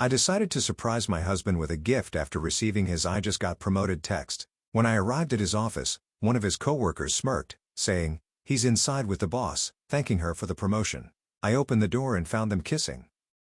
I decided to surprise my husband with a gift after receiving his "I just got promoted" text. When I arrived at his office, one of his coworkers smirked, saying, "He's inside with the boss," thanking her for the promotion. I opened the door and found them kissing.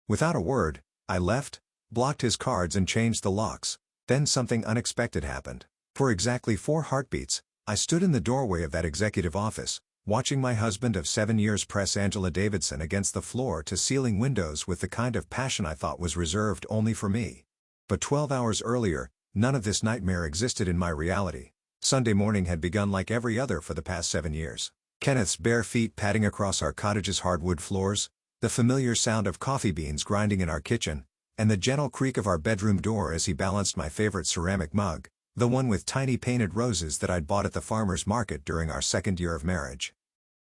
Without a word, I left, blocked his cards and changed the locks. Then something unexpected happened. For exactly 4 heartbeats, I stood in the doorway of that executive office, watching my husband of 7 years press Angela Davidson against the floor-to-ceiling windows with the kind of passion I thought was reserved only for me. But 12 hours earlier, none of this nightmare existed in my reality. Sunday morning had begun like every other for the past 7 years. Kenneth's bare feet padding across our cottage's hardwood floors, the familiar sound of coffee beans grinding in our kitchen, and the gentle creak of our bedroom door as he balanced my favorite ceramic mug, the one with tiny painted roses that I'd bought at the farmer's market during our 2nd year of marriage.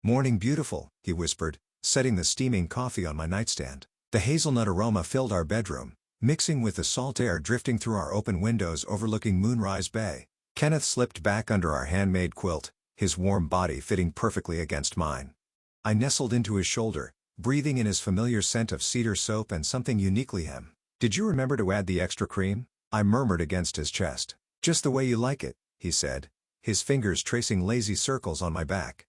"Morning beautiful," he whispered, setting the steaming coffee on my nightstand. The hazelnut aroma filled our bedroom, mixing with the salt air drifting through our open windows overlooking Moonrise Bay. Kenneth slipped back under our handmade quilt, his warm body fitting perfectly against mine. I nestled into his shoulder, breathing in his familiar scent of cedar soap and something uniquely him. "Did you remember to add the extra cream?" I murmured against his chest. "Just the way you like it," he said, his fingers tracing lazy circles on my back.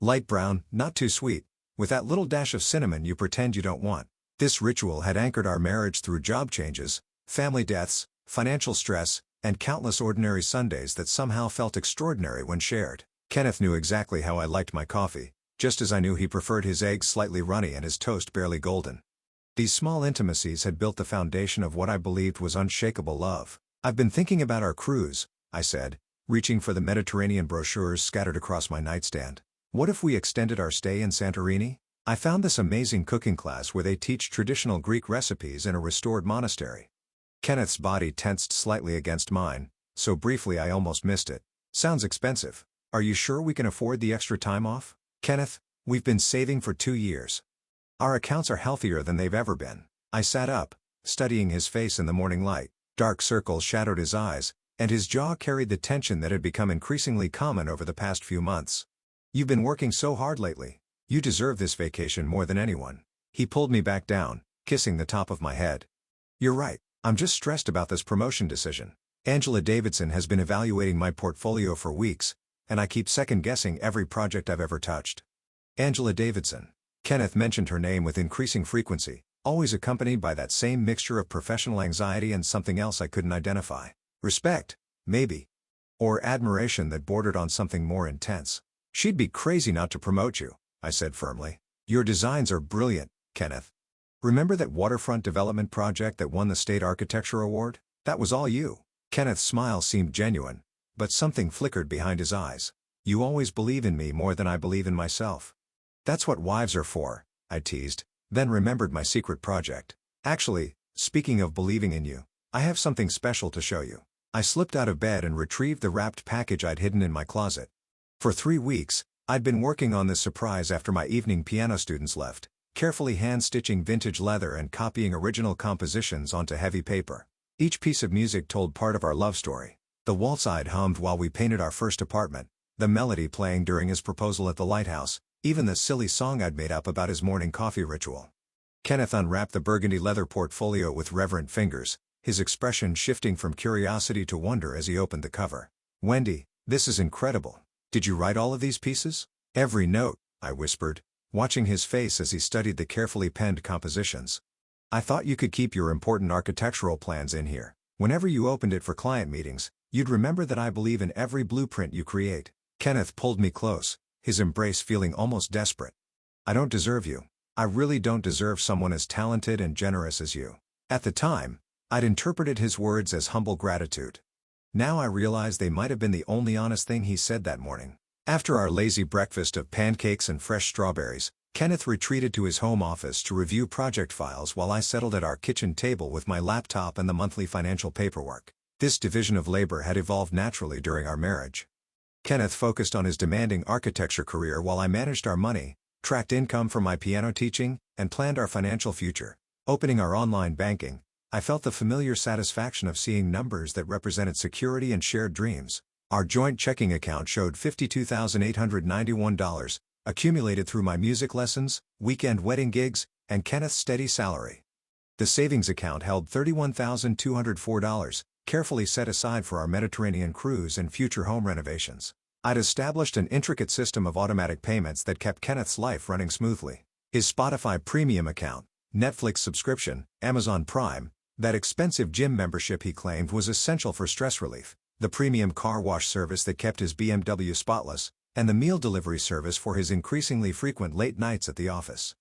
"Light brown, not too sweet, with that little dash of cinnamon you pretend you don't want." This ritual had anchored our marriage through job changes, family deaths, financial stress, and countless ordinary Sundays that somehow felt extraordinary when shared. Kenneth knew exactly how I liked my coffee, just as I knew he preferred his eggs slightly runny and his toast barely golden. These small intimacies had built the foundation of what I believed was unshakable love. "I've been thinking about our cruise," I said, reaching for the Mediterranean brochures scattered across my nightstand. "What if we extended our stay in Santorini? I found this amazing cooking class where they teach traditional Greek recipes in a restored monastery." Kenneth's body tensed slightly against mine, so briefly I almost missed it. "Sounds expensive. Are you sure we can afford the extra time off?" "Kenneth, we've been saving for 2 years. Our accounts are healthier than they've ever been." I sat up, studying his face in the morning light. Dark circles shadowed his eyes, and his jaw carried the tension that had become increasingly common over the past few months. "You've been working so hard lately. You deserve this vacation more than anyone." He pulled me back down, kissing the top of my head. "You're right, I'm just stressed about this promotion decision. Angela Davidson has been evaluating my portfolio for weeks, and I keep second-guessing every project I've ever touched." Angela Davidson. Kenneth mentioned her name with increasing frequency, always accompanied by that same mixture of professional anxiety and something else I couldn't identify. Respect, maybe. Or admiration that bordered on something more intense. "She'd be crazy not to promote you," I said firmly. "Your designs are brilliant, Kenneth. Remember that waterfront development project that won the State Architecture Award? That was all you." Kenneth's smile seemed genuine, but something flickered behind his eyes. "You always believe in me more than I believe in myself." "That's what wives are for," I teased, then remembered my secret project. "Actually, speaking of believing in you, I have something special to show you." I slipped out of bed and retrieved the wrapped package I'd hidden in my closet. For 3 weeks, I'd been working on this surprise after my evening piano students left, carefully hand-stitching vintage leather and copying original compositions onto heavy paper. Each piece of music told part of our love story. The waltz I'd hummed while we painted our first apartment, the melody playing during his proposal at the lighthouse, even the silly song I'd made up about his morning coffee ritual. Kenneth unwrapped the burgundy leather portfolio with reverent fingers, his expression shifting from curiosity to wonder as he opened the cover. "Wendy, this is incredible. Did you write all of these pieces?" "Every note," I whispered, watching his face as he studied the carefully penned compositions. "I thought you could keep your important architectural plans in here. Whenever you opened it for client meetings, you'd remember that I believe in every blueprint you create." Kenneth pulled me close, his embrace feeling almost desperate. "I don't deserve you. I really don't deserve someone as talented and generous as you." At the time, I'd interpreted his words as humble gratitude. Now I realized they might have been the only honest thing he said that morning. After our lazy breakfast of pancakes and fresh strawberries, Kenneth retreated to his home office to review project files while I settled at our kitchen table with my laptop and the monthly financial paperwork. This division of labor had evolved naturally during our marriage. Kenneth focused on his demanding architecture career while I managed our money, tracked income from my piano teaching, and planned our financial future. Opening our online banking, I felt the familiar satisfaction of seeing numbers that represented security and shared dreams. Our joint checking account showed $52,891, accumulated through my music lessons, weekend wedding gigs, and Kenneth's steady salary. The savings account held $31,204, carefully set aside for our Mediterranean cruise and future home renovations. I'd established an intricate system of automatic payments that kept Kenneth's life running smoothly. His Spotify Premium account, Netflix subscription, Amazon Prime, that expensive gym membership he claimed was essential for stress relief, the premium car wash service that kept his BMW spotless, and the meal delivery service for his increasingly frequent late nights at the office.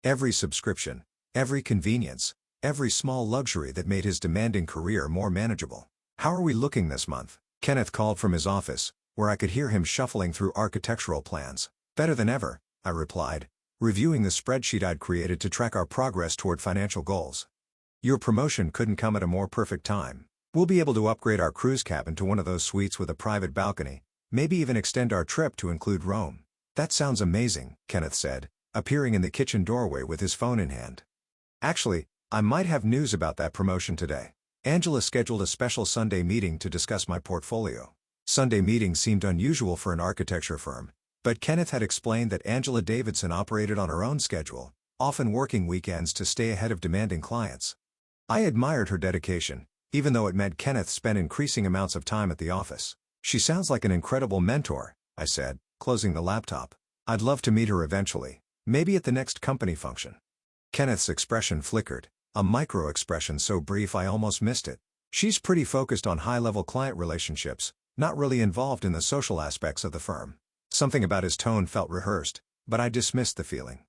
Every subscription, every convenience, every small luxury that made his demanding career more manageable. "How are we looking this month?" Kenneth called from his office, where I could hear him shuffling through architectural plans. "Better than ever," I replied, reviewing the spreadsheet I'd created to track our progress toward financial goals. "Your promotion couldn't come at a more perfect time. We'll be able to upgrade our cruise cabin to one of those suites with a private balcony, maybe even extend our trip to include Rome." "That sounds amazing," Kenneth said, appearing in the kitchen doorway with his phone in hand. "Actually, I might have news about that promotion today. Angela scheduled a special Sunday meeting to discuss my portfolio." Sunday meetings seemed unusual for an architecture firm, but Kenneth had explained that Angela Davidson operated on her own schedule, often working weekends to stay ahead of demanding clients. I admired her dedication, even though it meant Kenneth spent increasing amounts of time at the office. "She sounds like an incredible mentor," I said, closing the laptop. "I'd love to meet her eventually, maybe at the next company function." Kenneth's expression flickered, a micro-expression so brief I almost missed it. "She's pretty focused on high-level client relationships, not really involved in the social aspects of the firm." Something about his tone felt rehearsed, but I dismissed the feeling.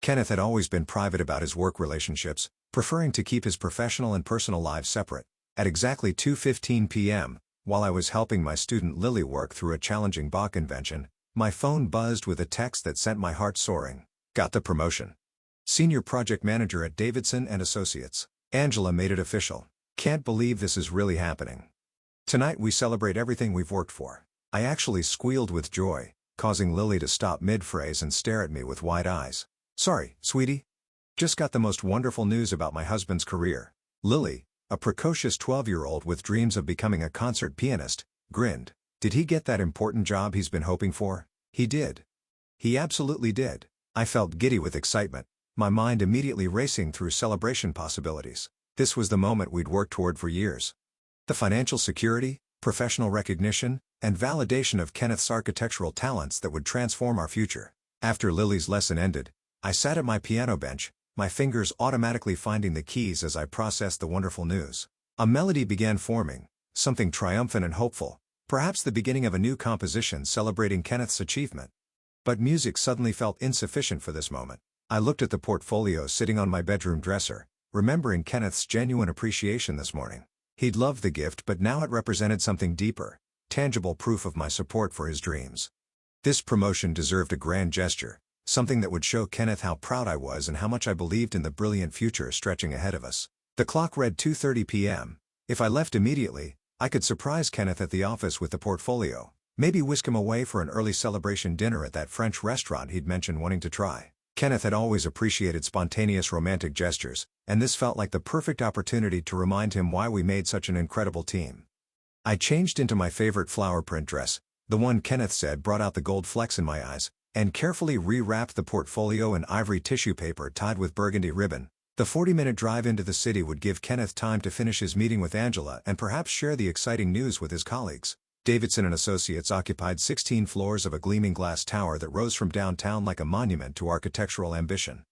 Kenneth had always been private about his work relationships, preferring to keep his professional and personal lives separate. At exactly 2:15 p.m., while I was helping my student Lily work through a challenging Bach invention, my phone buzzed with a text that sent my heart soaring. "Got the promotion. Senior project manager at Davidson and Associates. Angela made it official. Can't believe this is really happening. Tonight we celebrate everything we've worked for." I actually squealed with joy, causing Lily to stop mid-phrase and stare at me with wide eyes. "Sorry, sweetie. Just got the most wonderful news about my husband's career." Lily, a precocious 12-year-old with dreams of becoming a concert pianist, grinned. "Did he get that important job he's been hoping for?" "He did. He absolutely did." I felt giddy with excitement, my mind immediately racing through celebration possibilities. This was the moment we'd worked toward for years. The financial security, professional recognition, and validation of Kenneth's architectural talents that would transform our future. After Lily's lesson ended, I sat at my piano bench, my fingers automatically finding the keys as I processed the wonderful news. A melody began forming, something triumphant and hopeful, perhaps the beginning of a new composition celebrating Kenneth's achievement. But music suddenly felt insufficient for this moment. I looked at the portfolio sitting on my bedroom dresser, remembering Kenneth's genuine appreciation this morning. He'd loved the gift, but now it represented something deeper, tangible proof of my support for his dreams. This promotion deserved a grand gesture, something that would show Kenneth how proud I was and how much I believed in the brilliant future stretching ahead of us. The clock read 2:30 p.m. If I left immediately, I could surprise Kenneth at the office with the portfolio, maybe whisk him away for an early celebration dinner at that French restaurant he'd mentioned wanting to try. Kenneth had always appreciated spontaneous romantic gestures, and this felt like the perfect opportunity to remind him why we made such an incredible team. I changed into my favorite flower print dress, the one Kenneth said brought out the gold flecks in my eyes, and carefully re-wrapped the portfolio in ivory tissue paper tied with burgundy ribbon. The 40-minute drive into the city would give Kenneth time to finish his meeting with Angela and perhaps share the exciting news with his colleagues. Davidson and Associates occupied 16 floors of a gleaming glass tower that rose from downtown like a monument to architectural ambition.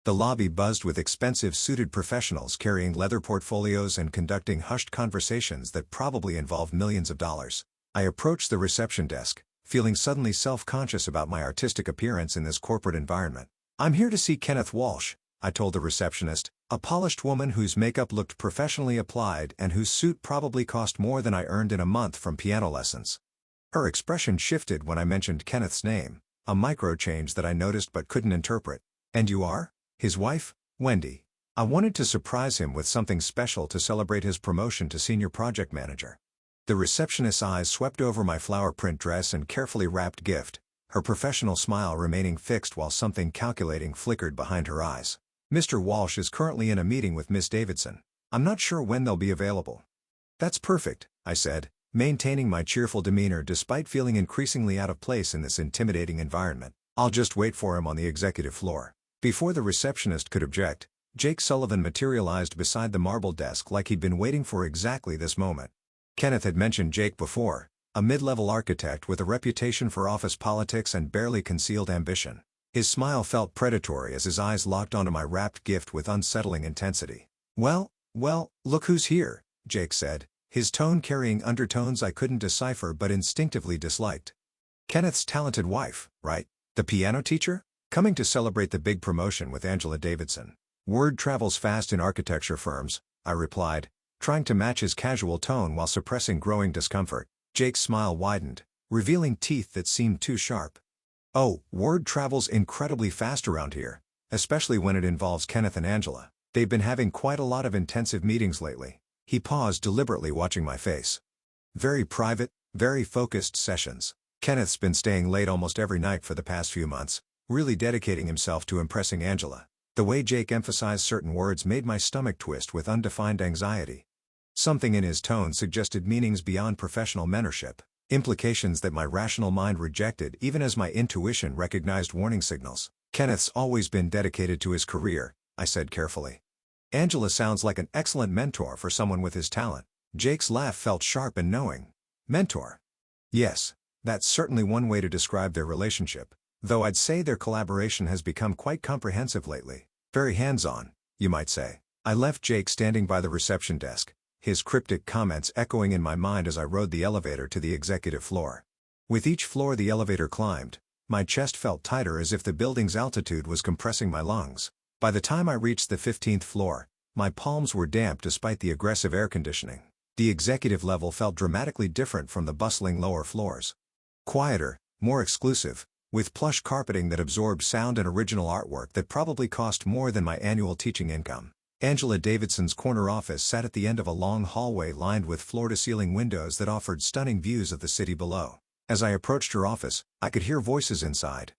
The lobby buzzed with expensive suited professionals carrying leather portfolios and conducting hushed conversations that probably involved millions of dollars. I approached the reception desk, feeling suddenly self-conscious about my artistic appearance in this corporate environment. "I'm here to see Kenneth Walsh," I told the receptionist, a polished woman whose makeup looked professionally applied and whose suit probably cost more than I earned in a month from piano lessons. Her expression shifted when I mentioned Kenneth's name, a micro-change that I noticed but couldn't interpret. "And you are?" "His wife, Wendy." I wanted to surprise him with something special to celebrate his promotion to senior project manager. The receptionist's eyes swept over my flower print dress and carefully wrapped gift, her professional smile remaining fixed while something calculating flickered behind her eyes. "Mr. Walsh is currently in a meeting with Miss Davidson. I'm not sure when they'll be available." "That's perfect," I said, maintaining my cheerful demeanor despite feeling increasingly out of place in this intimidating environment. "I'll just wait for him on the executive floor." Before the receptionist could object, Jake Sullivan materialized beside the marble desk like he'd been waiting for exactly this moment. Kenneth had mentioned Jake before, a mid-level architect with a reputation for office politics and barely concealed ambition. His smile felt predatory as his eyes locked onto my wrapped gift with unsettling intensity. Well, look who's here, Jake said, his tone carrying undertones I couldn't decipher but instinctively disliked. Kenneth's talented wife, right? The piano teacher? Coming to celebrate the big promotion with Angela Davidson. Word travels fast in architecture firms, I replied, trying to match his casual tone while suppressing growing discomfort. Jake's smile widened, revealing teeth that seemed too sharp. Oh, word travels incredibly fast around here, especially when it involves Kenneth and Angela. They've been having quite a lot of intensive meetings lately. He paused, deliberately watching my face. Very private, very focused sessions. Kenneth's been staying late almost every night for the past few months, really dedicating himself to impressing Angela. The way Jake emphasized certain words made my stomach twist with undefined anxiety. Something in his tone suggested meanings beyond professional mentorship, implications that my rational mind rejected even as my intuition recognized warning signals. Kenneth's always been dedicated to his career, I said carefully. Angela sounds like an excellent mentor for someone with his talent. Jake's laugh felt sharp and knowing. Mentor? Yes, that's certainly one way to describe their relationship, though I'd say their collaboration has become quite comprehensive lately. Very hands-on, you might say. I left Jake standing by the reception desk, his cryptic comments echoing in my mind as I rode the elevator to the executive floor. With each floor the elevator climbed, my chest felt tighter as if the building's altitude was compressing my lungs. By the time I reached the 15th floor, my palms were damp despite the aggressive air conditioning. The executive level felt dramatically different from the bustling lower floors. Quieter, more exclusive, with plush carpeting that absorbed sound and original artwork that probably cost more than my annual teaching income. Angela Davidson's corner office sat at the end of a long hallway lined with floor-to-ceiling windows that offered stunning views of the city below. As I approached her office, I could hear voices inside.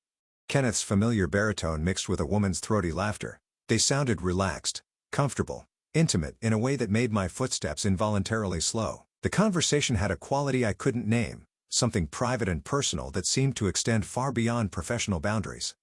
Kenneth's familiar baritone mixed with a woman's throaty laughter. They sounded relaxed, comfortable, intimate in a way that made my footsteps involuntarily slow. The conversation had a quality I couldn't name, something private and personal that seemed to extend far beyond professional boundaries.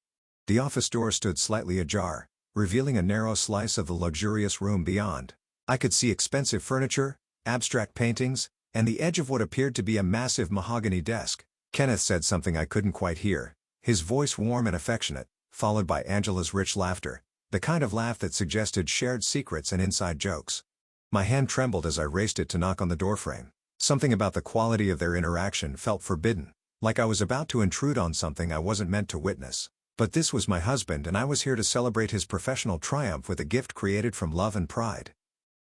The office door stood slightly ajar, revealing a narrow slice of the luxurious room beyond. I could see expensive furniture, abstract paintings, and the edge of what appeared to be a massive mahogany desk. Kenneth said something I couldn't quite hear, his voice warm and affectionate, followed by Angela's rich laughter, the kind of laugh that suggested shared secrets and inside jokes. My hand trembled as I raised it to knock on the doorframe. Something about the quality of their interaction felt forbidden, like I was about to intrude on something I wasn't meant to witness. But this was my husband and I was here to celebrate his professional triumph with a gift created from love and pride.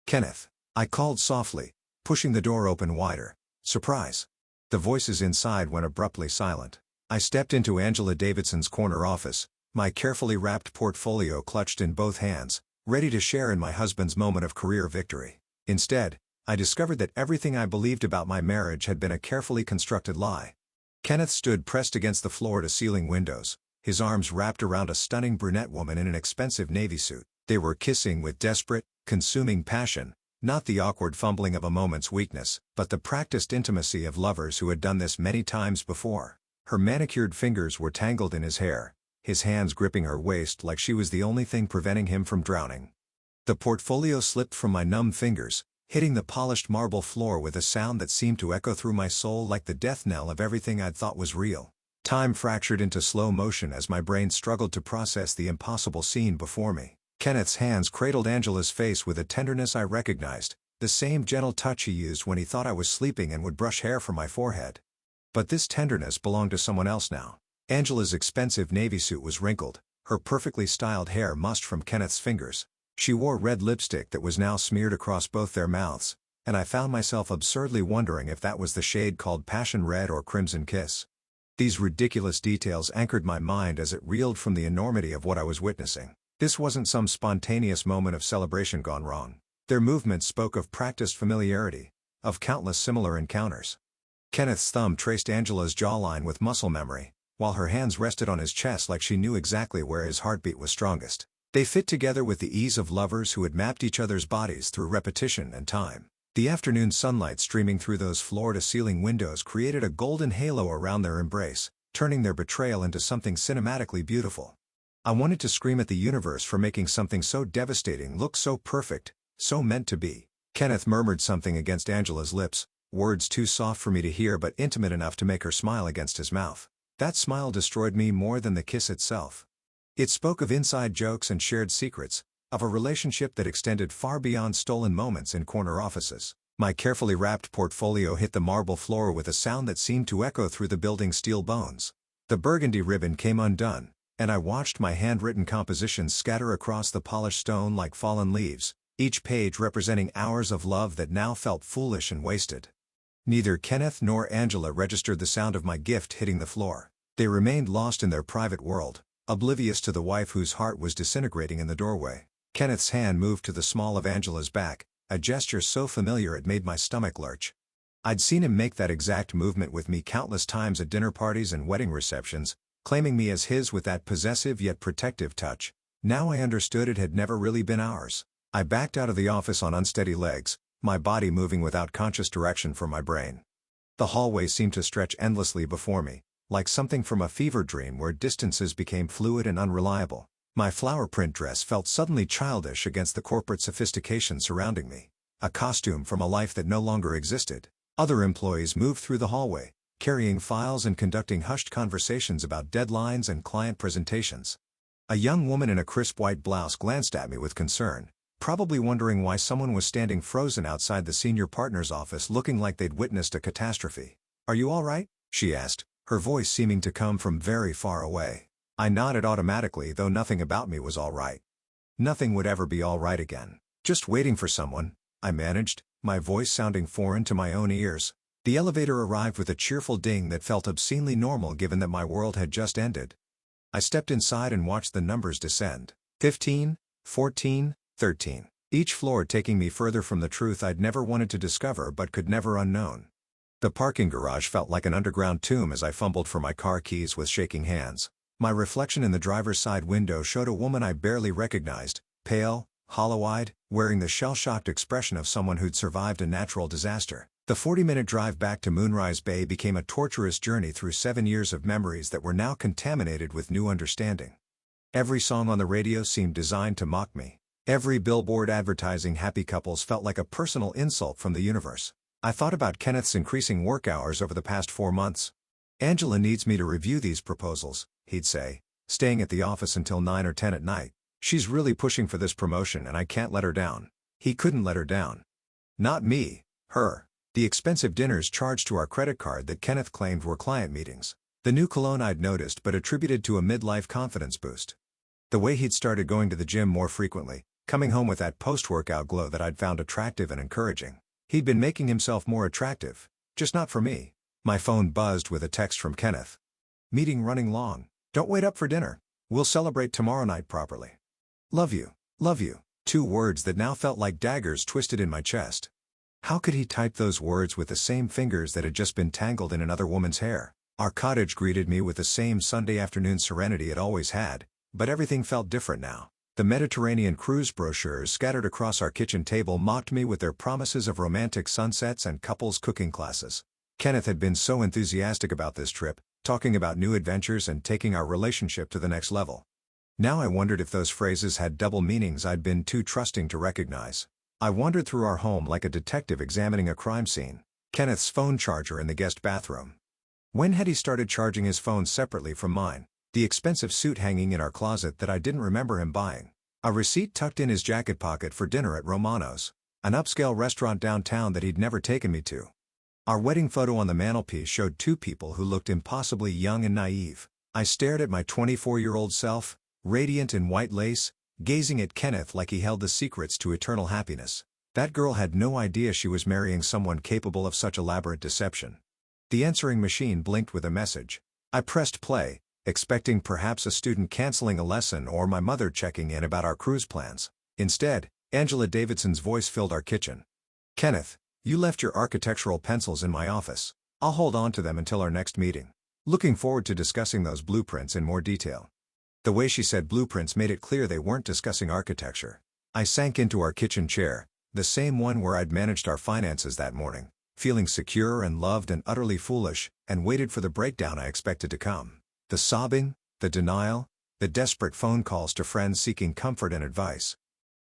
Kenneth, I called softly, pushing the door open wider. Surprise. The voices inside went abruptly silent. I stepped into Angela Davidson's corner office, my carefully wrapped portfolio clutched in both hands, ready to share in my husband's moment of career victory. Instead, I discovered that everything I believed about my marriage had been a carefully constructed lie. Kenneth stood pressed against the floor-to-ceiling windows, his arms wrapped around a stunning brunette woman in an expensive navy suit. They were kissing with desperate, consuming passion, not the awkward fumbling of a moment's weakness, but the practiced intimacy of lovers who had done this many times before. Her manicured fingers were tangled in his hair, his hands gripping her waist like she was the only thing preventing him from drowning. The portfolio slipped from my numb fingers, hitting the polished marble floor with a sound that seemed to echo through my soul like the death knell of everything I'd thought was real. Time fractured into slow motion as my brain struggled to process the impossible scene before me. Kenneth's hands cradled Angela's face with a tenderness I recognized, the same gentle touch he used when he thought I was sleeping and would brush hair from my forehead. But this tenderness belonged to someone else now. Angela's expensive navy suit was wrinkled, her perfectly styled hair mussed from Kenneth's fingers. She wore red lipstick that was now smeared across both their mouths, and I found myself absurdly wondering if that was the shade called passion red or crimson kiss. These ridiculous details anchored my mind as it reeled from the enormity of what I was witnessing. This wasn't some spontaneous moment of celebration gone wrong. Their movements spoke of practiced familiarity, of countless similar encounters. Kenneth's thumb traced Angela's jawline with muscle memory, while her hands rested on his chest like she knew exactly where his heartbeat was strongest. They fit together with the ease of lovers who had mapped each other's bodies through repetition and time. The afternoon sunlight streaming through those floor-to-ceiling windows created a golden halo around their embrace, turning their betrayal into something cinematically beautiful. I wanted to scream at the universe for making something so devastating look so perfect, so meant to be. Kenneth murmured something against Angela's lips, words too soft for me to hear but intimate enough to make her smile against his mouth. That smile destroyed me more than the kiss itself. It spoke of inside jokes and shared secrets, of a relationship that extended far beyond stolen moments in corner offices. My carefully wrapped portfolio hit the marble floor with a sound that seemed to echo through the building's steel bones. The burgundy ribbon came undone, and I watched my handwritten compositions scatter across the polished stone like fallen leaves, each page representing hours of love that now felt foolish and wasted. Neither Kenneth nor Angela registered the sound of my gift hitting the floor. They remained lost in their private world, oblivious to the wife whose heart was disintegrating in the doorway. Kenneth's hand moved to the small of Angela's back, a gesture so familiar it made my stomach lurch. I'd seen him make that exact movement with me countless times at dinner parties and wedding receptions, claiming me as his with that possessive yet protective touch. Now I understood it had never really been ours. I backed out of the office on unsteady legs, my body moving without conscious direction from my brain. The hallway seemed to stretch endlessly before me, like something from a fever dream where distances became fluid and unreliable. My flower print dress felt suddenly childish against the corporate sophistication surrounding me, a costume from a life that no longer existed. Other employees moved through the hallway, carrying files and conducting hushed conversations about deadlines and client presentations. A young woman in a crisp white blouse glanced at me with concern, probably wondering why someone was standing frozen outside the senior partner's office looking like they'd witnessed a catastrophe. "Are you all right?" she asked, her voice seeming to come from very far away. I nodded automatically, though nothing about me was all right. Nothing would ever be all right again. "Just waiting for someone," I managed, my voice sounding foreign to my own ears. The elevator arrived with a cheerful ding that felt obscenely normal given that my world had just ended. I stepped inside and watched the numbers descend. 15, 14, 13. Each floor taking me further from the truth I'd never wanted to discover but could never unknown. The parking garage felt like an underground tomb as I fumbled for my car keys with shaking hands. My reflection in the driver's side window showed a woman I barely recognized, pale, hollow-eyed, wearing the shell-shocked expression of someone who'd survived a natural disaster. The 40-minute drive back to Moonrise Bay became a torturous journey through 7 years of memories that were now contaminated with new understanding. Every song on the radio seemed designed to mock me. Every billboard advertising happy couples felt like a personal insult from the universe. I thought about Kenneth's increasing work hours over the past 4 months. "Angela needs me to review these proposals," he'd say, staying at the office until 9 or 10 at night. "She's really pushing for this promotion and I can't let her down." He couldn't let her down. Not me, her. The expensive dinners charged to our credit card that Kenneth claimed were client meetings. The new cologne I'd noticed but attributed to a midlife confidence boost. The way he'd started going to the gym more frequently, coming home with that post-workout glow that I'd found attractive and encouraging. He'd been making himself more attractive, just not for me. My phone buzzed with a text from Kenneth. "Meeting running long. Don't wait up for dinner. We'll celebrate tomorrow night properly. Love you, love you." 2 words that now felt like daggers twisted in my chest. How could he type those words with the same fingers that had just been tangled in another woman's hair? Our cottage greeted me with the same Sunday afternoon serenity it always had, but everything felt different now. The Mediterranean cruise brochures scattered across our kitchen table mocked me with their promises of romantic sunsets and couples cooking classes. Kenneth had been so enthusiastic about this trip, talking about new adventures and taking our relationship to the next level. Now I wondered if those phrases had double meanings I'd been too trusting to recognize. I wandered through our home like a detective examining a crime scene. Kenneth's phone charger in the guest bathroom. When had he started charging his phone separately from mine? The expensive suit hanging in our closet that I didn't remember him buying. A receipt tucked in his jacket pocket for dinner at Romano's, an upscale restaurant downtown that he'd never taken me to. Our wedding photo on the mantelpiece showed 2 people who looked impossibly young and naive. I stared at my 24-year-old self, radiant in white lace, gazing at Kenneth like he held the secrets to eternal happiness. That girl had no idea she was marrying someone capable of such elaborate deception. The answering machine blinked with a message. I pressed play, expecting perhaps a student canceling a lesson or my mother checking in about our cruise plans. Instead, Angela Davidson's voice filled our kitchen. "Kenneth, you left your architectural pencils in my office. I'll hold on to them until our next meeting. Looking forward to discussing those blueprints in more detail." The way she said blueprints made it clear they weren't discussing architecture. I sank into our kitchen chair, the same one where I'd managed our finances that morning, feeling secure and loved and utterly foolish, and waited for the breakdown I expected to come. The sobbing, the denial, the desperate phone calls to friends seeking comfort and advice.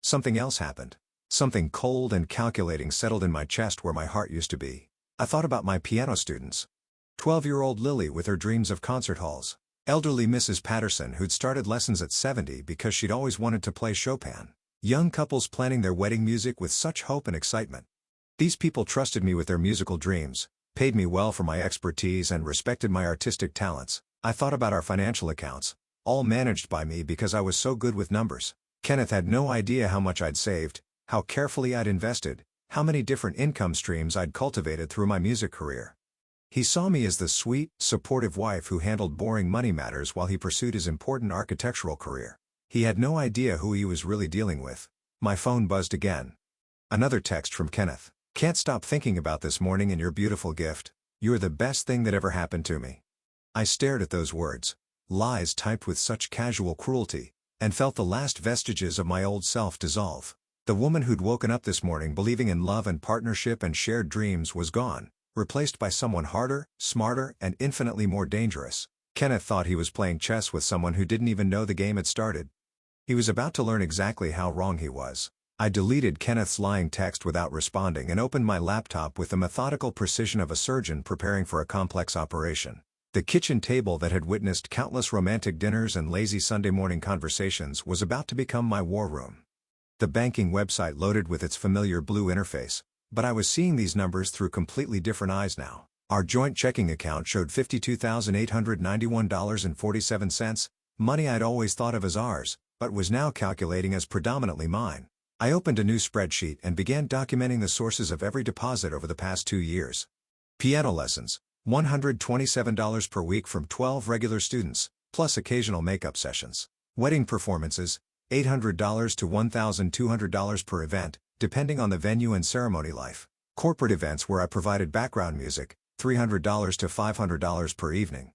Something else happened. Something cold and calculating settled in my chest where my heart used to be. I thought about my piano students. 12-year-old Lily with her dreams of concert halls. Elderly Mrs. Patterson who'd started lessons at 70 because she'd always wanted to play Chopin. Young couples planning their wedding music with such hope and excitement. These people trusted me with their musical dreams, paid me well for my expertise and respected my artistic talents. I thought about our financial accounts, all managed by me because I was so good with numbers. Kenneth had no idea how much I'd saved, how carefully I'd invested, how many different income streams I'd cultivated through my music career. He saw me as the sweet, supportive wife who handled boring money matters while he pursued his important architectural career. He had no idea who he was really dealing with. My phone buzzed again. Another text from Kenneth. Can't stop thinking about this morning and your beautiful gift. You're the best thing that ever happened to me. I stared at those words, lies typed with such casual cruelty, and felt the last vestiges of my old self dissolve. The woman who'd woken up this morning believing in love and partnership and shared dreams was gone, replaced by someone harder, smarter, and infinitely more dangerous. Kenneth thought he was playing chess with someone who didn't even know the game had started. He was about to learn exactly how wrong he was. I deleted Kenneth's lying text without responding and opened my laptop with the methodical precision of a surgeon preparing for a complex operation. The kitchen table that had witnessed countless romantic dinners and lazy Sunday morning conversations was about to become my war room. The banking website loaded with its familiar blue interface, but I was seeing these numbers through completely different eyes now. Our joint checking account showed $52,891.47, money I'd always thought of as ours, but was now calculating as predominantly mine. I opened a new spreadsheet and began documenting the sources of every deposit over the past 2 years. Piano lessons, $127 per week from 12 regular students, plus occasional makeup sessions. Wedding performances, $800 to $1,200 per event, depending on the venue and ceremony life. Corporate events where I provided background music, $300 to $500 per evening.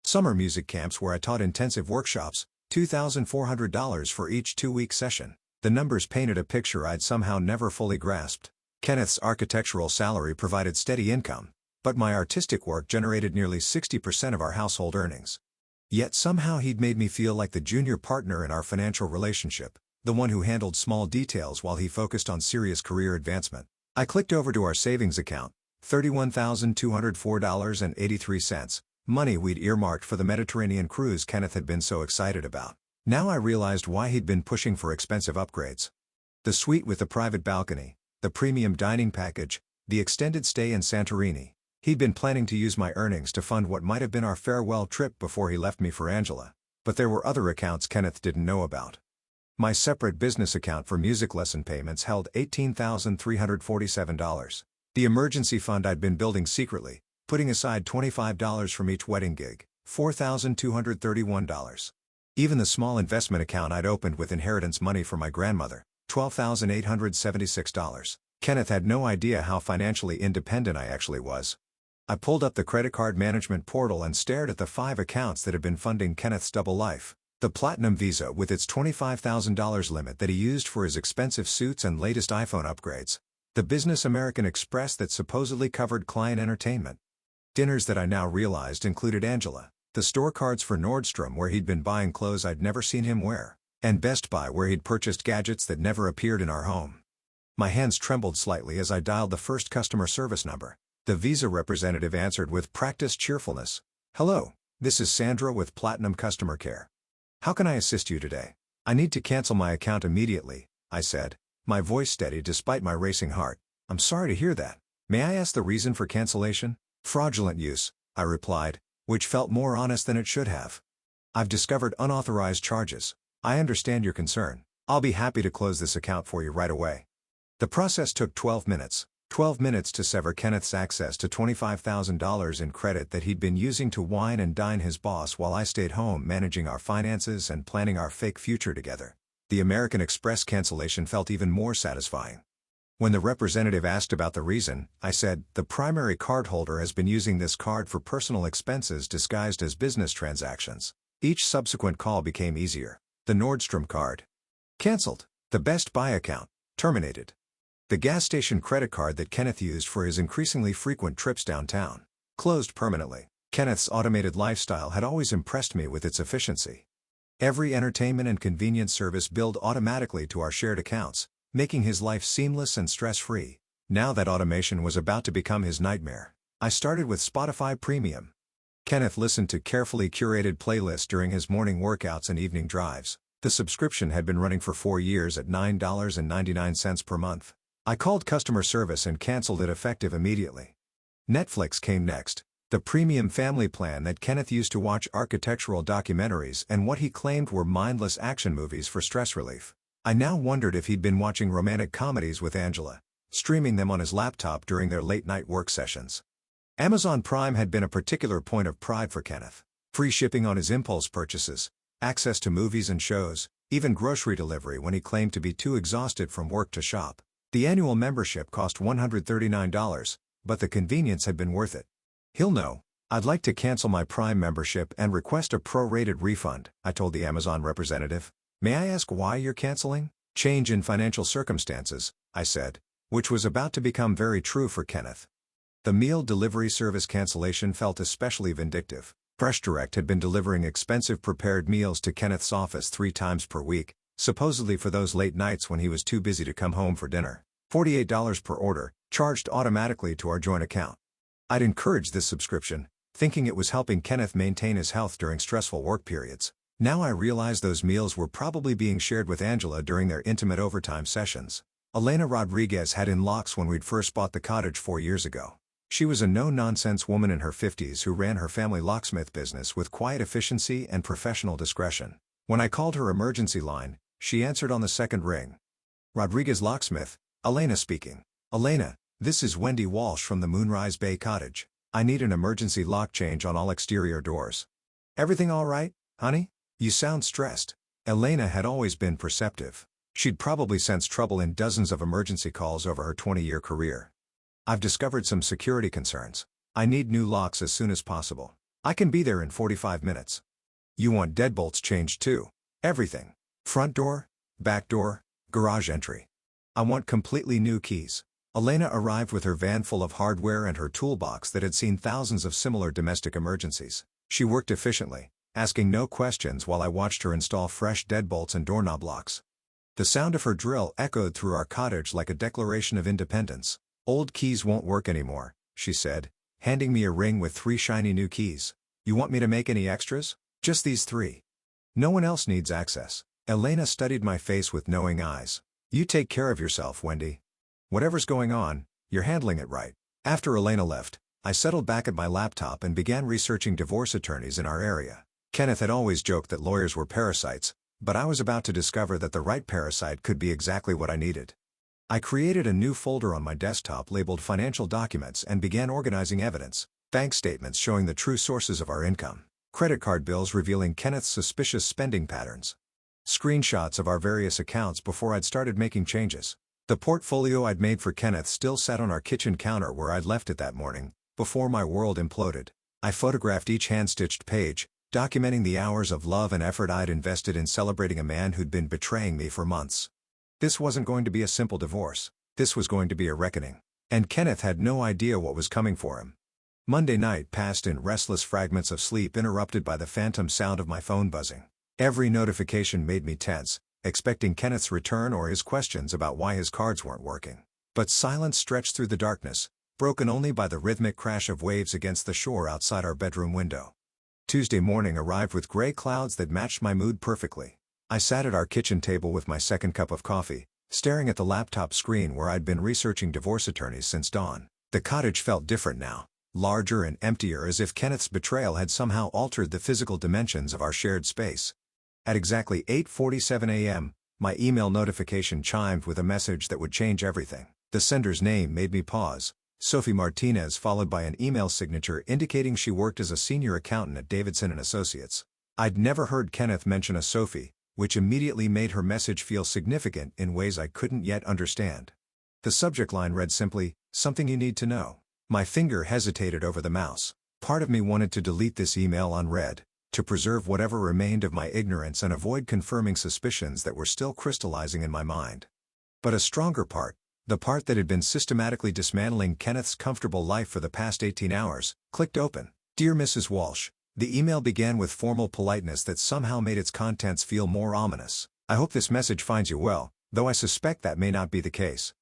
Summer music camps where I taught intensive workshops, $2,400 for each 2-week session. The numbers painted a picture I'd somehow never fully grasped. Kenneth's architectural salary provided steady income, but my artistic work generated nearly 60% of our household earnings. Yet somehow he'd made me feel like the junior partner in our financial relationship, the one who handled small details while he focused on serious career advancement. I clicked over to our savings account, $31,204.83, money we'd earmarked for the Mediterranean cruise Kenneth had been so excited about. Now I realized why he'd been pushing for expensive upgrades. The suite with the private balcony, the premium dining package, the extended stay in Santorini. He'd been planning to use my earnings to fund what might have been our farewell trip before he left me for Angela. But there were other accounts Kenneth didn't know about. My separate business account for music lesson payments held $18,347. The emergency fund I'd been building secretly, putting aside $25 from each wedding gig, $4,231. Even the small investment account I'd opened with inheritance money from my grandmother, $12,876. Kenneth had no idea how financially independent I actually was. I pulled up the credit card management portal and stared at the 5 accounts that had been funding Kenneth's double life. The Platinum Visa with its $25,000 limit that he used for his expensive suits and latest iPhone upgrades. The Business American Express that supposedly covered client entertainment. Dinners that I now realized included Angela. The store cards for Nordstrom where he'd been buying clothes I'd never seen him wear. And Best Buy where he'd purchased gadgets that never appeared in our home. My hands trembled slightly as I dialed the first customer service number. The Visa representative answered with practiced cheerfulness. "Hello, this is Sandra with Platinum Customer Care. How can I assist you today?" "I need to cancel my account immediately," I said, my voice steady despite my racing heart. "I'm sorry to hear that. May I ask the reason for cancellation?" "Fraudulent use," I replied, which felt more honest than it should have. "I've discovered unauthorized charges. I understand your concern. I'll be happy to close this account for you right away." The process took 12 minutes. 12 minutes to sever Kenneth's access to $25,000 in credit that he'd been using to wine and dine his boss while I stayed home managing our finances and planning our fake future together. The American Express cancellation felt even more satisfying. When the representative asked about the reason, I said, "The primary cardholder has been using this card for personal expenses disguised as business transactions." Each subsequent call became easier. The Nordstrom card. Cancelled. The Best Buy account. Terminated. The gas station credit card that Kenneth used for his increasingly frequent trips downtown. Closed permanently. Kenneth's automated lifestyle had always impressed me with its efficiency. Every entertainment and convenience service billed automatically to our shared accounts, making his life seamless and stress-free. Now that automation was about to become his nightmare, I started with Spotify Premium. Kenneth listened to carefully curated playlists during his morning workouts and evening drives. The subscription had been running for 4 years at $9.99 per month. I called customer service and canceled it effective immediately. Netflix came next, the premium family plan that Kenneth used to watch architectural documentaries and what he claimed were mindless action movies for stress relief. I now wondered if he'd been watching romantic comedies with Angela, streaming them on his laptop during their late-night work sessions. Amazon Prime had been a particular point of pride for Kenneth. Free shipping on his impulse purchases, access to movies and shows, even grocery delivery when he claimed to be too exhausted from work to shop. The annual membership cost $139, but the convenience had been worth it. He'll know. I'd like to cancel my Prime membership and request a pro-rated refund, I told the Amazon representative. May I ask why you're canceling? Change in financial circumstances, I said, which was about to become very true for Kenneth. The meal delivery service cancellation felt especially vindictive. FreshDirect had been delivering expensive prepared meals to Kenneth's office 3 times per week, supposedly for those late nights when he was too busy to come home for dinner. $48 per order, charged automatically to our joint account. I'd encouraged this subscription, thinking it was helping Kenneth maintain his health during stressful work periods. Now I realized those meals were probably being shared with Angela during their intimate overtime sessions. Elena Rodriguez had in-laws when we'd first bought the cottage 4 years ago. She was a no-nonsense woman in her 50s who ran her family locksmith business with quiet efficiency and professional discretion. When I called her emergency line, she answered on the second ring. Rodriguez Locksmith, Elena speaking. Elena, this is Wendy Walsh from the Moonrise Bay Cottage. I need an emergency lock change on all exterior doors. Everything all right, honey? You sound stressed. Elena had always been perceptive. She'd probably sensed trouble in dozens of emergency calls over her 20-year career. I've discovered some security concerns. I need new locks as soon as possible. I can be there in 45 minutes. You want deadbolts changed too? Everything. Front door, back door, garage entry. I want completely new keys. Elena arrived with her van full of hardware and her toolbox that had seen thousands of similar domestic emergencies. She worked efficiently, asking no questions while I watched her install fresh deadbolts and doorknob locks. The sound of her drill echoed through our cottage like a declaration of independence. Old keys won't work anymore, she said, handing me a ring with 3 shiny new keys. You want me to make any extras? Just these 3. No one else needs access. Elena studied my face with knowing eyes. You take care of yourself, Wendy. Whatever's going on, you're handling it right. After Elena left, I settled back at my laptop and began researching divorce attorneys in our area. Kenneth had always joked that lawyers were parasites, but I was about to discover that the right parasite could be exactly what I needed. I created a new folder on my desktop labeled Financial Documents and began organizing evidence, bank statements showing the true sources of our income, credit card bills revealing Kenneth's suspicious spending patterns, screenshots of our various accounts before I'd started making changes. The portfolio I'd made for Kenneth still sat on our kitchen counter where I'd left it that morning, before my world imploded. I photographed each hand-stitched page, documenting the hours of love and effort I'd invested in celebrating a man who'd been betraying me for months. This wasn't going to be a simple divorce. This was going to be a reckoning. And Kenneth had no idea what was coming for him. Monday night passed in restless fragments of sleep interrupted by the phantom sound of my phone buzzing. Every notification made me tense, expecting Kenneth's return or his questions about why his cards weren't working. But silence stretched through the darkness, broken only by the rhythmic crash of waves against the shore outside our bedroom window. Tuesday morning arrived with gray clouds that matched my mood perfectly. I sat at our kitchen table with my second cup of coffee, staring at the laptop screen where I'd been researching divorce attorneys since dawn. The cottage felt different now, larger and emptier, as if Kenneth's betrayal had somehow altered the physical dimensions of our shared space. At exactly 8:47 a.m., my email notification chimed with a message that would change everything. The sender's name made me pause. Sophie Martinez, followed by an email signature indicating she worked as a senior accountant at Davidson & Associates. I'd never heard Kenneth mention a Sophie, which immediately made her message feel significant in ways I couldn't yet understand. The subject line read simply, "Something you need to know." My finger hesitated over the mouse. Part of me wanted to delete this email unread, to preserve whatever remained of my ignorance and avoid confirming suspicions that were still crystallizing in my mind. But a stronger part, the part that had been systematically dismantling Kenneth's comfortable life for the past 18 hours, clicked open. "Dear Mrs. Walsh, The email began with formal politeness that somehow made its contents feel more ominous. I hope this message finds you well, though I suspect that may not be the case.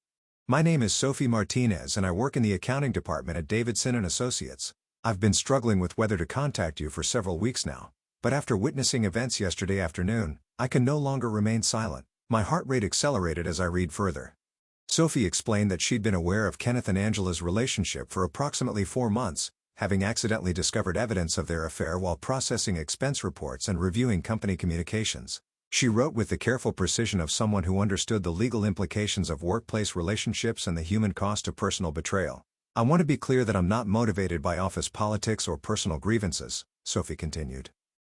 My name is Sophie Martinez and I work in the accounting department at Davidson & Associates. I've been struggling with whether to contact you for several weeks now, but after witnessing events yesterday afternoon, I can no longer remain silent. My heart rate accelerated as I read further. Sophie explained that she'd been aware of Kenneth and Angela's relationship for approximately 4 months, having accidentally discovered evidence of their affair while processing expense reports and reviewing company communications. She wrote with the careful precision of someone who understood the legal implications of workplace relationships and the human cost of personal betrayal. I want to be clear that I'm not motivated by office politics or personal grievances, Sophie continued.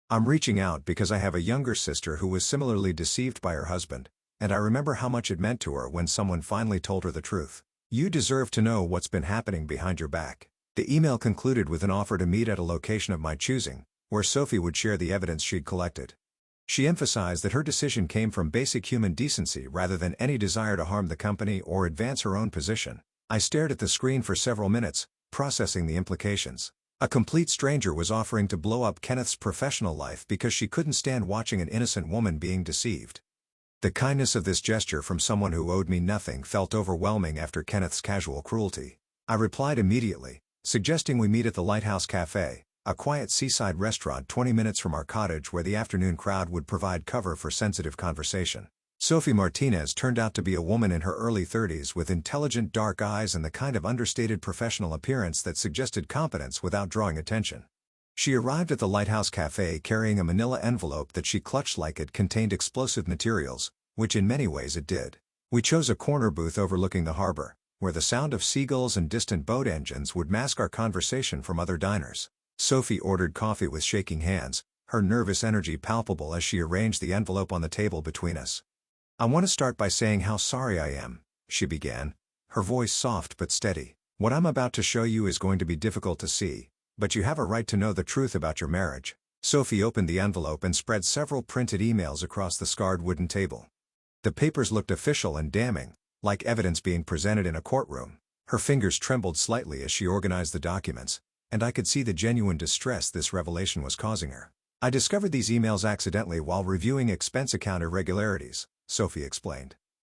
I'm reaching out because I have a younger sister who was similarly deceived by her husband, and I remember how much it meant to her when someone finally told her the truth. You deserve to know what's been happening behind your back. The email concluded with an offer to meet at a location of my choosing, where Sophie would share the evidence she'd collected. She emphasized that her decision came from basic human decency rather than any desire to harm the company or advance her own position. I stared at the screen for several minutes, processing the implications. A complete stranger was offering to blow up Kenneth's professional life because she couldn't stand watching an innocent woman being deceived. The kindness of this gesture from someone who owed me nothing felt overwhelming after Kenneth's casual cruelty. I replied immediately, suggesting we meet at the Lighthouse Cafe, a quiet seaside restaurant 20 minutes from our cottage where the afternoon crowd would provide cover for sensitive conversation. Sophie Martinez turned out to be a woman in her early 30s with intelligent dark eyes and the kind of understated professional appearance that suggested competence without drawing attention. She arrived at the Lighthouse Cafe carrying a manila envelope that she clutched like it contained explosive materials, which in many ways it did. We chose a corner booth overlooking the harbor, where the sound of seagulls and distant boat engines would mask our conversation from other diners. Sophie ordered coffee with shaking hands, her nervous energy palpable as she arranged the envelope on the table between us. I want to start by saying how sorry I am, she began, her voice soft but steady. What I'm about to show you is going to be difficult to see, but you have a right to know the truth about your marriage. Sophie opened the envelope and spread several printed emails across the scarred wooden table. The papers looked official and damning, like evidence being presented in a courtroom. Her fingers trembled slightly as she organized the documents, and I could see the genuine distress this revelation was causing her. I discovered these emails accidentally while reviewing expense account irregularities, Sophie explained.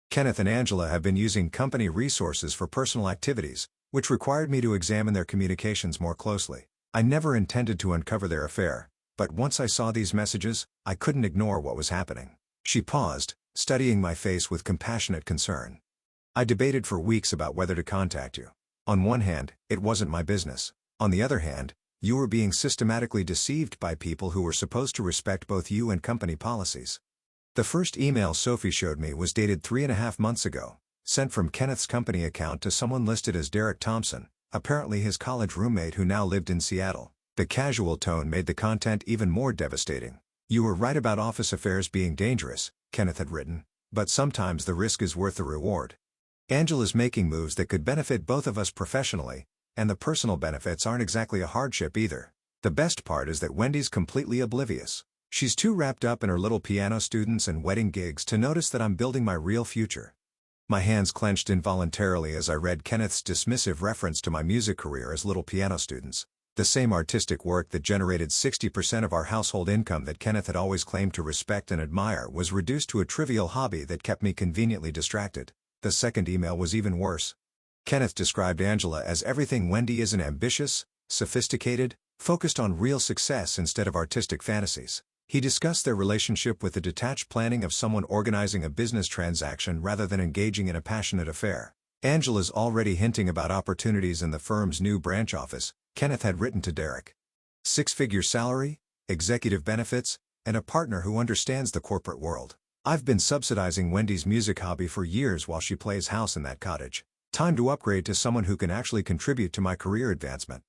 Kenneth and Angela have been using company resources for personal activities, which required me to examine their communications more closely. I never intended to uncover their affair, but once I saw these messages, I couldn't ignore what was happening. She paused, studying my face with compassionate concern. I debated for weeks about whether to contact you. On one hand, it wasn't my business. On the other hand, you were being systematically deceived by people who were supposed to respect both you and company policies. The first email Sophie showed me was dated 3.5 months ago, sent from Kenneth's company account to someone listed as Derek Thompson, apparently his college roommate who now lived in Seattle. The casual tone made the content even more devastating. You were right about office affairs being dangerous, Kenneth had written, but sometimes the risk is worth the reward. Angela's making moves that could benefit both of us professionally, and the personal benefits aren't exactly a hardship either. The best part is that Wendy's completely oblivious. She's too wrapped up in her little piano students and wedding gigs to notice that I'm building my real future. My hands clenched involuntarily as I read Kenneth's dismissive reference to my music career as little piano students. The same artistic work that generated 60% of our household income that Kenneth had always claimed to respect and admire was reduced to a trivial hobby that kept me conveniently distracted. The second email was even worse. Kenneth described Angela as everything Wendy isn't: ambitious, sophisticated, focused on real success instead of artistic fantasies. He discussed their relationship with the detached planning of someone organizing a business transaction rather than engaging in a passionate affair. Angela's already hinting about opportunities in the firm's new branch office, Kenneth had written to Derek. 6-figure salary, executive benefits, and a partner who understands the corporate world. I've been subsidizing Wendy's music hobby for years while she plays house in that cottage. Time to upgrade to someone who can actually contribute to my career advancement.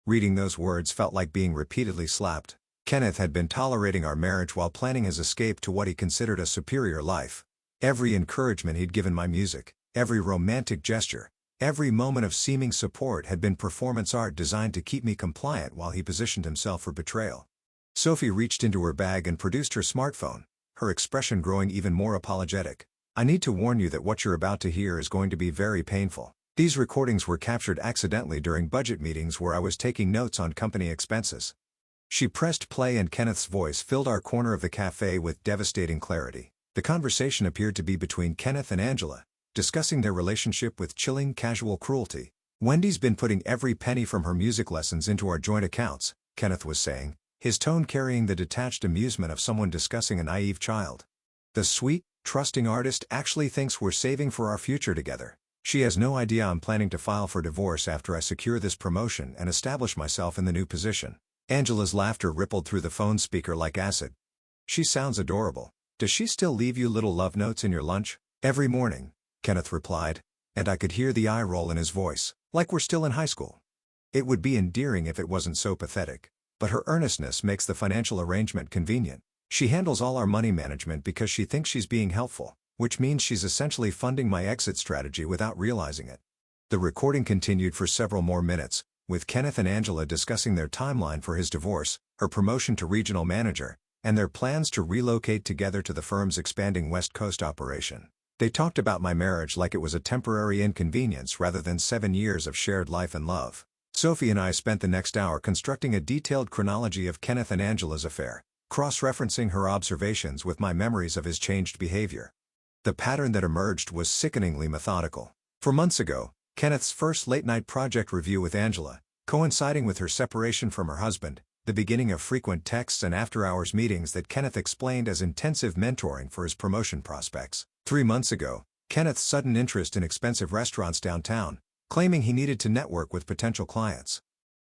Reading those words felt like being repeatedly slapped. Kenneth had been tolerating our marriage while planning his escape to what he considered a superior life. Every encouragement he'd given my music, every romantic gesture, every moment of seeming support had been performance art designed to keep me compliant while he positioned himself for betrayal. Sophie reached into her bag and produced her smartphone, her expression growing even more apologetic. I need to warn you that what you're about to hear is going to be very painful. These recordings were captured accidentally during budget meetings where I was taking notes on company expenses. She pressed play and Kenneth's voice filled our corner of the cafe with devastating clarity. The conversation appeared to be between Kenneth and Angela, discussing their relationship with chilling casual cruelty. "Wendy's been putting every penny from her music lessons into our joint accounts," Kenneth was saying, his tone carrying the detached amusement of someone discussing a naive child. "The sweet, trusting artist actually thinks we're saving for our future together. She has no idea I'm planning to file for divorce after I secure this promotion and establish myself in the new position." Angela's laughter rippled through the phone speaker like acid. "She sounds adorable. Does she still leave you little love notes in your lunch?" "Every morning," Kenneth replied, and I could hear the eye roll in his voice, like we're still in high school. It would be endearing if it wasn't so pathetic. But her earnestness makes the financial arrangement convenient. She handles all our money management because she thinks she's being helpful, which means she's essentially funding my exit strategy without realizing it. The recording continued for several more minutes, with Kenneth and Angela discussing their timeline for his divorce, her promotion to regional manager, and their plans to relocate together to the firm's expanding West Coast operation. They talked about my marriage like it was a temporary inconvenience rather than 7 years of shared life and love. Sophie and I spent the next hour constructing a detailed chronology of Kenneth and Angela's affair, cross-referencing her observations with my memories of his changed behavior. The pattern that emerged was sickeningly methodical. For months ago, Kenneth's first late-night project review with Angela, coinciding with her separation from her husband, the beginning of frequent texts and after-hours meetings that Kenneth explained as intensive mentoring for his promotion prospects. 3 months ago, Kenneth's sudden interest in expensive restaurants downtown, claiming he needed to network with potential clients.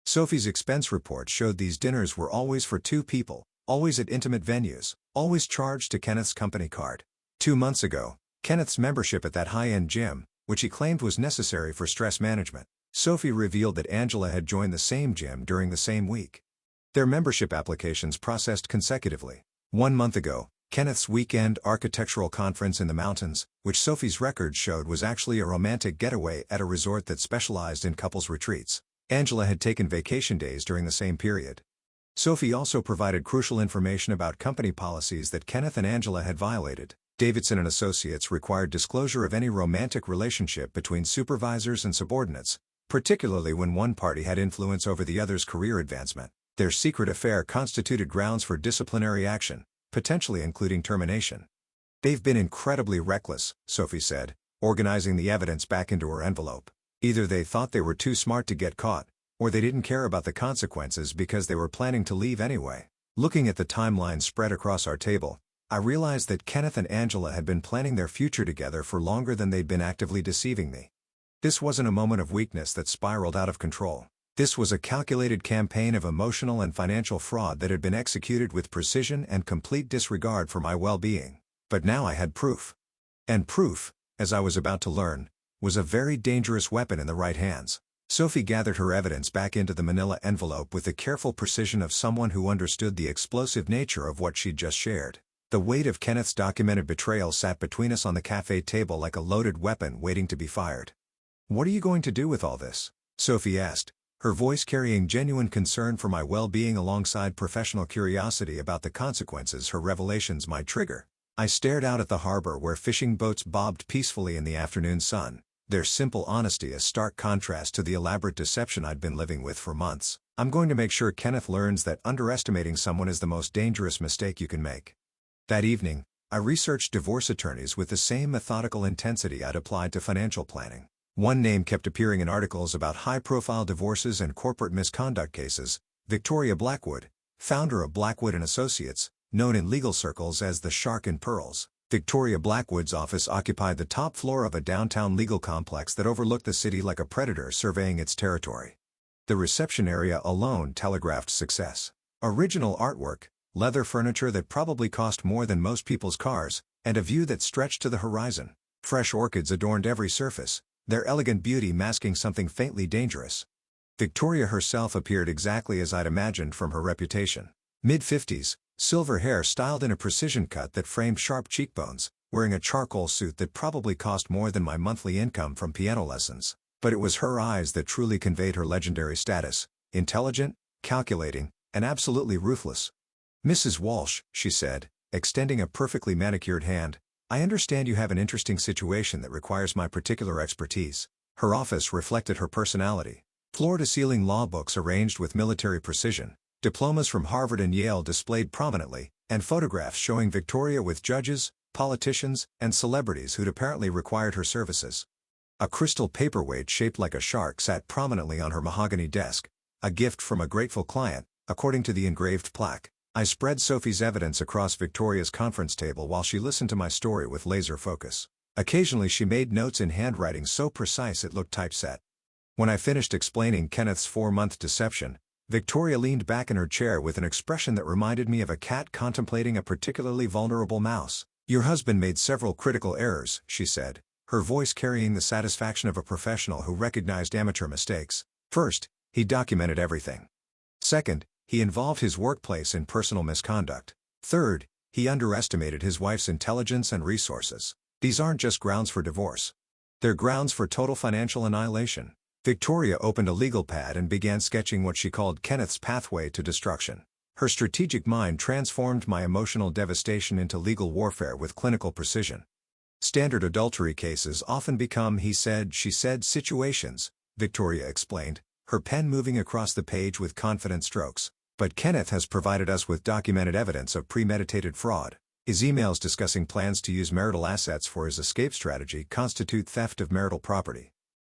Sophie's expense report showed these dinners were always for 2 people, always at intimate venues, always charged to Kenneth's company card. 2 months ago, Kenneth's membership at that high-end gym, which he claimed was necessary for stress management. Sophie revealed that Angela had joined the same gym during the same week. Their membership applications processed consecutively. 1 month ago, Kenneth's weekend architectural conference in the mountains, which Sophie's records showed was actually a romantic getaway at a resort that specialized in couples retreats. Angela had taken vacation days during the same period. Sophie also provided crucial information about company policies that Kenneth and Angela had violated. Davidson & Associates required disclosure of any romantic relationship between supervisors and subordinates, particularly when one party had influence over the other's career advancement. Their secret affair constituted grounds for disciplinary action, potentially including termination. "They've been incredibly reckless," Sophie said, organizing the evidence back into her envelope. "Either they thought they were too smart to get caught, or they didn't care about the consequences because they were planning to leave anyway." Looking at the timeline spread across our table, I realized that Kenneth and Angela had been planning their future together for longer than they'd been actively deceiving me. This wasn't a moment of weakness that spiraled out of control. This was a calculated campaign of emotional and financial fraud that had been executed with precision and complete disregard for my well-being. But now I had proof. And proof, as I was about to learn, was a very dangerous weapon in the right hands. Sophie gathered her evidence back into the manila envelope with the careful precision of someone who understood the explosive nature of what she'd just shared. The weight of Kenneth's documented betrayal sat between us on the cafe table like a loaded weapon waiting to be fired. "What are you going to do with all this?" Sophie asked, her voice carrying genuine concern for my well-being alongside professional curiosity about the consequences her revelations might trigger. I stared out at the harbor where fishing boats bobbed peacefully in the afternoon sun, their simple honesty a stark contrast to the elaborate deception I'd been living with for months. "I'm going to make sure Kenneth learns that underestimating someone is the most dangerous mistake you can make." That evening, I researched divorce attorneys with the same methodical intensity I'd applied to financial planning. One name kept appearing in articles about high-profile divorces and corporate misconduct cases: Victoria Blackwood, founder of Blackwood & Associates, known in legal circles as the Shark and Pearls. Victoria Blackwood's office occupied the top floor of a downtown legal complex that overlooked the city like a predator surveying its territory. The reception area alone telegraphed success. Original artwork, leather furniture that probably cost more than most people's cars, and a view that stretched to the horizon. Fresh orchids adorned every surface, their elegant beauty masking something faintly dangerous. Victoria herself appeared exactly as I'd imagined from her reputation. Mid-50s, silver hair styled in a precision cut that framed sharp cheekbones, wearing a charcoal suit that probably cost more than my monthly income from piano lessons. But it was her eyes that truly conveyed her legendary status: intelligent, calculating, and absolutely ruthless. "Mrs. Walsh," she said, extending a perfectly manicured hand, "I understand you have an interesting situation that requires my particular expertise." Her office reflected her personality. Floor-to-ceiling law books arranged with military precision, diplomas from Harvard and Yale displayed prominently, and photographs showing Victoria with judges, politicians, and celebrities who'd apparently required her services. A crystal paperweight shaped like a shark sat prominently on her mahogany desk, a gift from a grateful client, according to the engraved plaque. I spread Sophie's evidence across Victoria's conference table while she listened to my story with laser focus. Occasionally she made notes in handwriting so precise it looked typeset. When I finished explaining Kenneth's 4-month deception, Victoria leaned back in her chair with an expression that reminded me of a cat contemplating a particularly vulnerable mouse. "Your husband made several critical errors," she said, her voice carrying the satisfaction of a professional who recognized amateur mistakes. "First, he documented everything. Second, he involved his workplace in personal misconduct. Third, he underestimated his wife's intelligence and resources. These aren't just grounds for divorce. They're grounds for total financial annihilation." Victoria opened a legal pad and began sketching what she called Kenneth's pathway to destruction. Her strategic mind transformed my emotional devastation into legal warfare with clinical precision. "Standard adultery cases often become he said, she said situations," Victoria explained, her pen moving across the page with confident strokes. "But Kenneth has provided us with documented evidence of premeditated fraud. His emails discussing plans to use marital assets for his escape strategy constitute theft of marital property.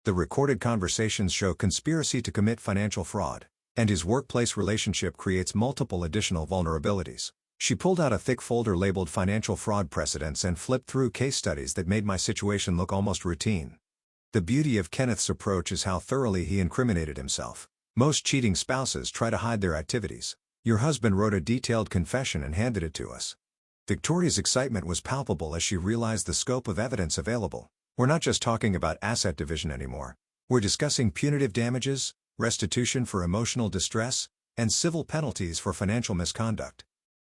The recorded conversations show conspiracy to commit financial fraud, and his workplace relationship creates multiple additional vulnerabilities." She pulled out a thick folder labeled Financial Fraud Precedents and flipped through case studies that made my situation look almost routine. The beauty of Kenneth's approach is how thoroughly he incriminated himself. Most cheating spouses try to hide their activities. "Your husband wrote a detailed confession and handed it to us." Victoria's excitement was palpable as she realized the scope of evidence available. "We're not just talking about asset division anymore. We're discussing punitive damages, restitution for emotional distress, and civil penalties for financial misconduct."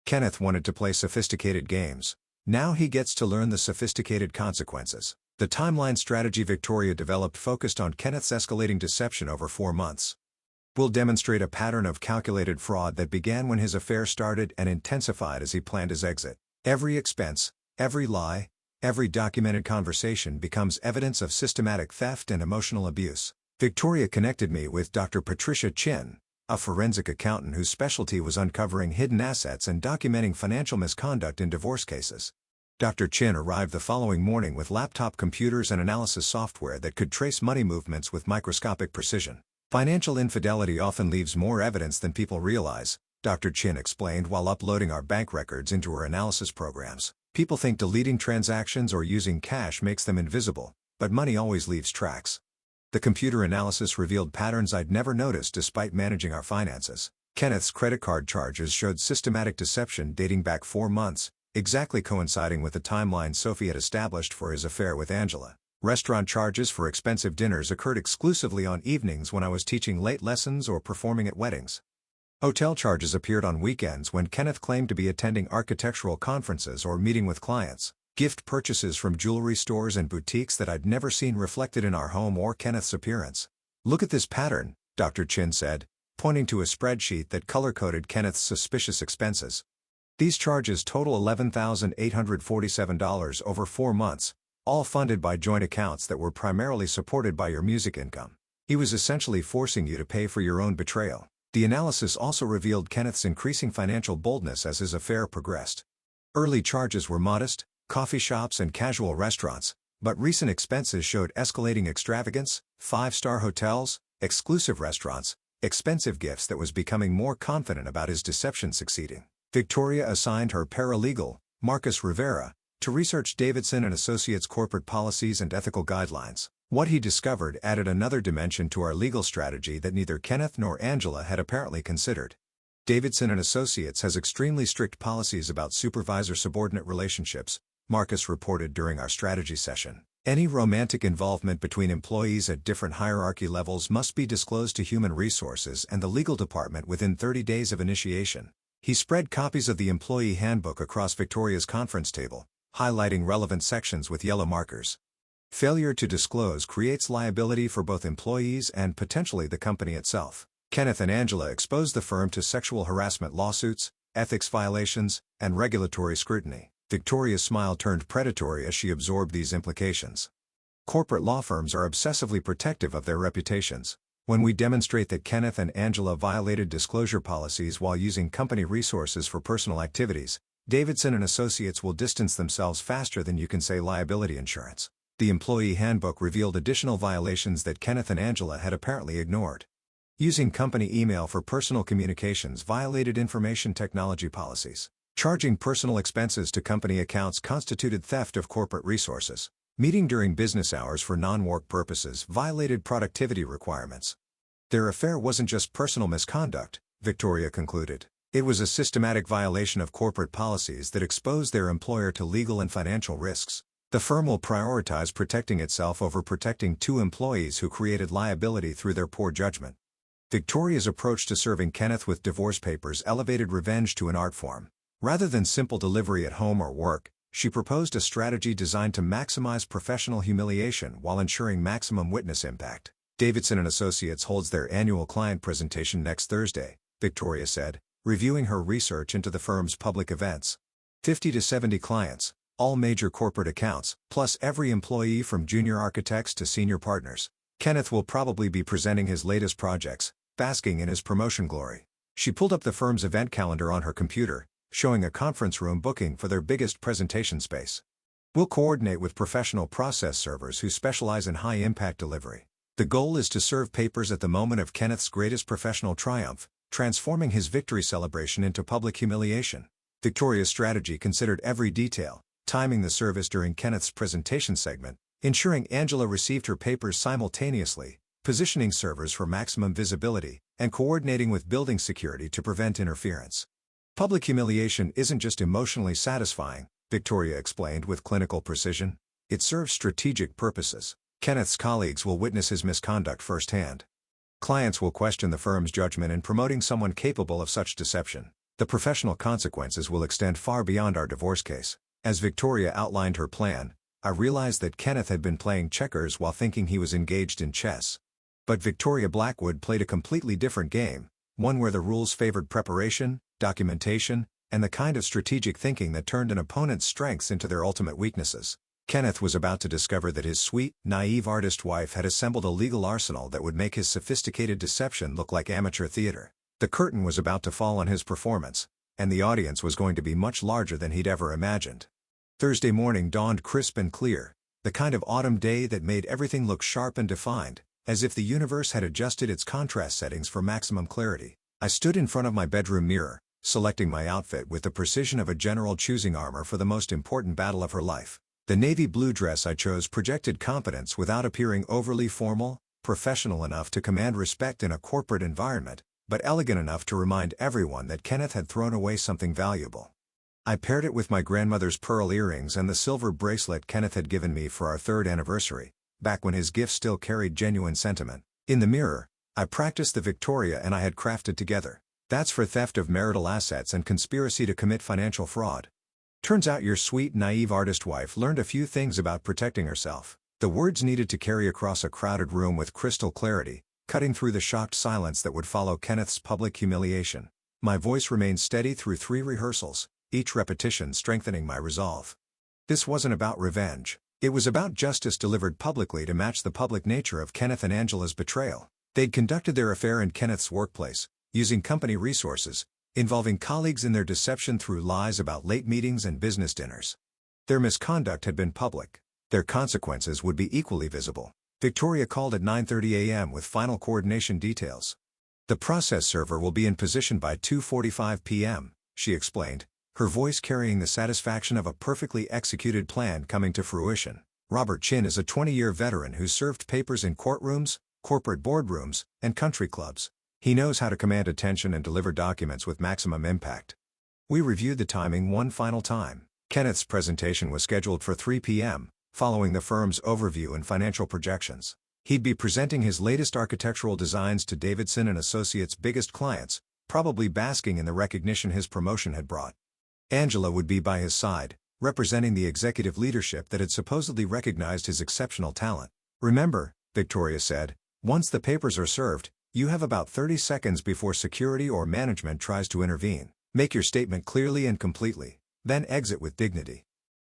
Kenneth wanted to play sophisticated games. Now he gets to learn the sophisticated consequences. The timeline strategy Victoria developed focused on Kenneth's escalating deception over 4 months. "We'll demonstrate a pattern of calculated fraud that began when his affair started and intensified as he planned his exit. Every expense, every lie, every documented conversation becomes evidence of systematic theft and emotional abuse." Victoria connected me with Dr. Patricia Chin, a forensic accountant whose specialty was uncovering hidden assets and documenting financial misconduct in divorce cases. Dr. Chin arrived the following morning with laptop computers and analysis software that could trace money movements with microscopic precision. "Financial infidelity often leaves more evidence than people realize," Dr. Chin explained while uploading our bank records into her analysis programs. "People think deleting transactions or using cash makes them invisible, but money always leaves tracks." The computer analysis revealed patterns I'd never noticed despite managing our finances. Kenneth's credit card charges showed systematic deception dating back 4 months, exactly coinciding with the timeline Sophie had established for his affair with Angela. Restaurant charges for expensive dinners occurred exclusively on evenings when I was teaching late lessons or performing at weddings. Hotel charges appeared on weekends when Kenneth claimed to be attending architectural conferences or meeting with clients. Gift purchases from jewelry stores and boutiques that I'd never seen reflected in our home or Kenneth's appearance. "Look at this pattern," Dr. Chin said, pointing to a spreadsheet that color-coded Kenneth's suspicious expenses. "These charges total $11,847 over 4 months, all funded by joint accounts that were primarily supported by your music income. He was essentially forcing you to pay for your own betrayal." The analysis also revealed Kenneth's increasing financial boldness as his affair progressed. Early charges were modest, coffee shops and casual restaurants, but recent expenses showed escalating extravagance, 5-star hotels, exclusive restaurants, expensive gifts that was becoming more confident about his deception succeeding. Victoria assigned her paralegal, Marcus Rivera, to research Davidson & Associates' corporate policies and ethical guidelines. What he discovered added another dimension to our legal strategy that neither Kenneth nor Angela had apparently considered. Davidson & Associates has extremely strict policies about supervisor-subordinate relationships, Marcus reported during our strategy session. "Any romantic involvement between employees at different hierarchy levels must be disclosed to Human Resources and the legal department within 30 days of initiation." He spread copies of the employee handbook across Victoria's conference table, highlighting relevant sections with yellow markers. Failure to disclose creates liability for both employees and potentially the company itself. Kenneth and Angela exposed the firm to sexual harassment lawsuits, ethics violations, and regulatory scrutiny. Victoria's smile turned predatory as she absorbed these implications. Corporate law firms are obsessively protective of their reputations. When we demonstrate that Kenneth and Angela violated disclosure policies while using company resources for personal activities, Davidson and Associates will distance themselves faster than you can say liability insurance. The employee handbook revealed additional violations that Kenneth and Angela had apparently ignored. Using company email for personal communications violated information technology policies. Charging personal expenses to company accounts constituted theft of corporate resources. Meeting during business hours for non-work purposes violated productivity requirements. Their affair wasn't just personal misconduct, Victoria concluded. It was a systematic violation of corporate policies that exposed their employer to legal and financial risks. The firm will prioritize protecting itself over protecting two employees who created liability through their poor judgment. Victoria's approach to serving Kenneth with divorce papers elevated revenge to an art form. Rather than simple delivery at home or work, she proposed a strategy designed to maximize professional humiliation while ensuring maximum witness impact. Davidson and Associates holds their annual client presentation next Thursday, Victoria said, reviewing her research into the firm's public events. 50 to 70 clients, all major corporate accounts, plus every employee from junior architects to senior partners. Kenneth will probably be presenting his latest projects, basking in his promotion glory. She pulled up the firm's event calendar on her computer, showing a conference room booking for their biggest presentation space. We'll coordinate with professional process servers who specialize in high-impact delivery. The goal is to serve papers at the moment of Kenneth's greatest professional triumph, transforming his victory celebration into public humiliation. Victoria's strategy considered every detail, timing the service during Kenneth's presentation segment, ensuring Angela received her papers simultaneously, positioning servers for maximum visibility, and coordinating with building security to prevent interference. Public humiliation isn't just emotionally satisfying, Victoria explained with clinical precision. It serves strategic purposes. Kenneth's colleagues will witness his misconduct firsthand. Clients will question the firm's judgment in promoting someone capable of such deception. The professional consequences will extend far beyond our divorce case. As Victoria outlined her plan, I realized that Kenneth had been playing checkers while thinking he was engaged in chess. But Victoria Blackwood played a completely different game, one where the rules favored preparation, documentation, and the kind of strategic thinking that turned an opponent's strengths into their ultimate weaknesses. Kenneth was about to discover that his sweet, naive artist wife had assembled a legal arsenal that would make his sophisticated deception look like amateur theater. The curtain was about to fall on his performance, and the audience was going to be much larger than he'd ever imagined. Thursday morning dawned crisp and clear, the kind of autumn day that made everything look sharp and defined, as if the universe had adjusted its contrast settings for maximum clarity. I stood in front of my bedroom mirror, selecting my outfit with the precision of a general choosing armor for the most important battle of her life. The navy blue dress I chose projected confidence without appearing overly formal, professional enough to command respect in a corporate environment, but elegant enough to remind everyone that Kenneth had thrown away something valuable. I paired it with my grandmother's pearl earrings and the silver bracelet Kenneth had given me for our 3rd anniversary, back when his gift still carried genuine sentiment. In the mirror, I practiced the Victoria and I had crafted together. That's for theft of marital assets and conspiracy to commit financial fraud. Turns out your sweet, naive artist wife learned a few things about protecting herself. The words needed to carry across a crowded room with crystal clarity, cutting through the shocked silence that would follow Kenneth's public humiliation. My voice remained steady through 3 rehearsals, each repetition strengthening my resolve. This wasn't about revenge. It was about justice delivered publicly to match the public nature of Kenneth and Angela's betrayal. They'd conducted their affair in Kenneth's workplace, using company resources, involving colleagues in their deception through lies about late meetings and business dinners. Their misconduct had been public. Their consequences would be equally visible. Victoria called at 9:30 a.m. with final coordination details. The process server will be in position by 2:45 p.m., she explained, her voice carrying the satisfaction of a perfectly executed plan coming to fruition. Robert Chin is a 20-year veteran who served papers in courtrooms, corporate boardrooms, and country clubs. He knows how to command attention and deliver documents with maximum impact. We reviewed the timing one final time. Kenneth's presentation was scheduled for 3 p.m., following the firm's overview and financial projections. He'd be presenting his latest architectural designs to Davidson and Associates' biggest clients, probably basking in the recognition his promotion had brought. Angela would be by his side, representing the executive leadership that had supposedly recognized his exceptional talent. Remember, Victoria said, once the papers are served, you have about 30 seconds before security or management tries to intervene. Make your statement clearly and completely, then exit with dignity.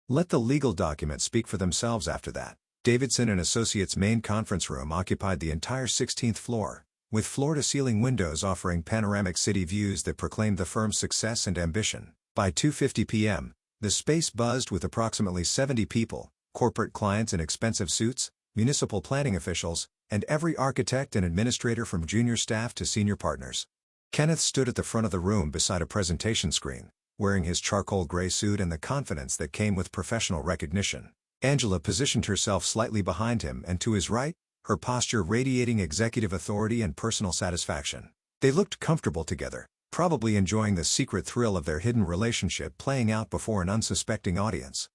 Let the legal documents speak for themselves after that. Davidson and Associates' main conference room occupied the entire 16th floor, with floor-to-ceiling windows offering panoramic city views that proclaimed the firm's success and ambition. By 2:50 p.m., the space buzzed with approximately 70 people, corporate clients in expensive suits, municipal planning officials, and every architect and administrator from junior staff to senior partners. Kenneth stood at the front of the room beside a presentation screen, wearing his charcoal gray suit and the confidence that came with professional recognition. Angela positioned herself slightly behind him and to his right, her posture radiating executive authority and personal satisfaction. They looked comfortable together, probably enjoying the secret thrill of their hidden relationship playing out before an unsuspecting audience.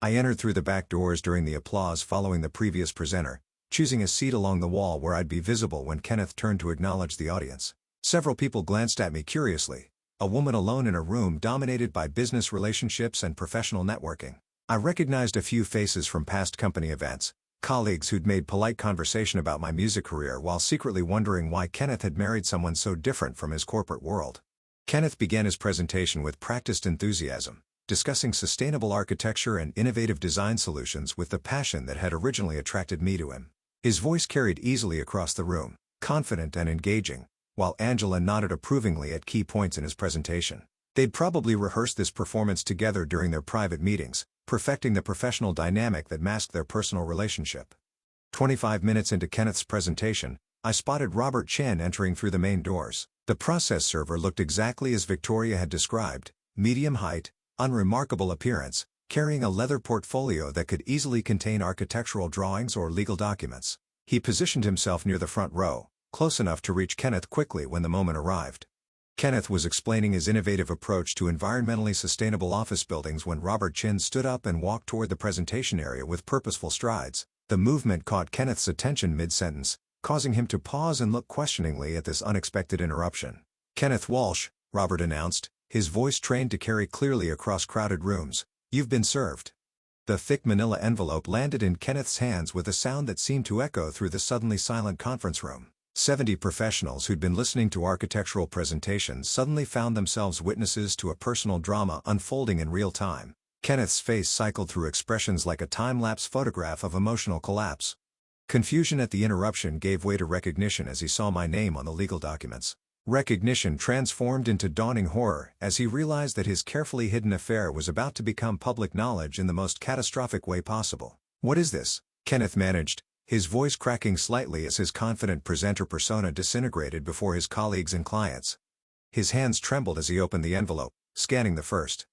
I entered through the back doors during the applause following the previous presenter, choosing a seat along the wall where I'd be visible when Kenneth turned to acknowledge the audience. Several people glanced at me curiously, a woman alone in a room dominated by business relationships and professional networking. I recognized a few faces from past company events, colleagues who'd made polite conversation about my music career while secretly wondering why Kenneth had married someone so different from his corporate world. Kenneth began his presentation with practiced enthusiasm, discussing sustainable architecture and innovative design solutions with the passion that had originally attracted me to him. His voice carried easily across the room, confident and engaging, while Angela nodded approvingly at key points in his presentation. They'd probably rehearsed this performance together during their private meetings, perfecting the professional dynamic that masked their personal relationship. 25 minutes into Kenneth's presentation, I spotted Robert Chen entering through the main doors. The process server looked exactly as Victoria had described, medium height, unremarkable appearance, carrying a leather portfolio that could easily contain architectural drawings or legal documents. He positioned himself near the front row, close enough to reach Kenneth quickly when the moment arrived. Kenneth was explaining his innovative approach to environmentally sustainable office buildings when Robert Chen stood up and walked toward the presentation area with purposeful strides. The movement caught Kenneth's attention mid-sentence, causing him to pause and look questioningly at this unexpected interruption. "Kenneth Walsh," Robert announced, his voice trained to carry clearly across crowded rooms, "you've been served." The thick manila envelope landed in Kenneth's hands with a sound that seemed to echo through the suddenly silent conference room. 70 professionals who'd been listening to architectural presentations suddenly found themselves witnesses to a personal drama unfolding in real time. Kenneth's face cycled through expressions like a time-lapse photograph of emotional collapse. Confusion at the interruption gave way to recognition as he saw my name on the legal documents. Recognition transformed into dawning horror as he realized that his carefully hidden affair was about to become public knowledge in the most catastrophic way possible. "What is this?" Kenneth managed, his voice cracking slightly as his confident presenter persona disintegrated before his colleagues and clients. His hands trembled as he opened the envelope, scanning the first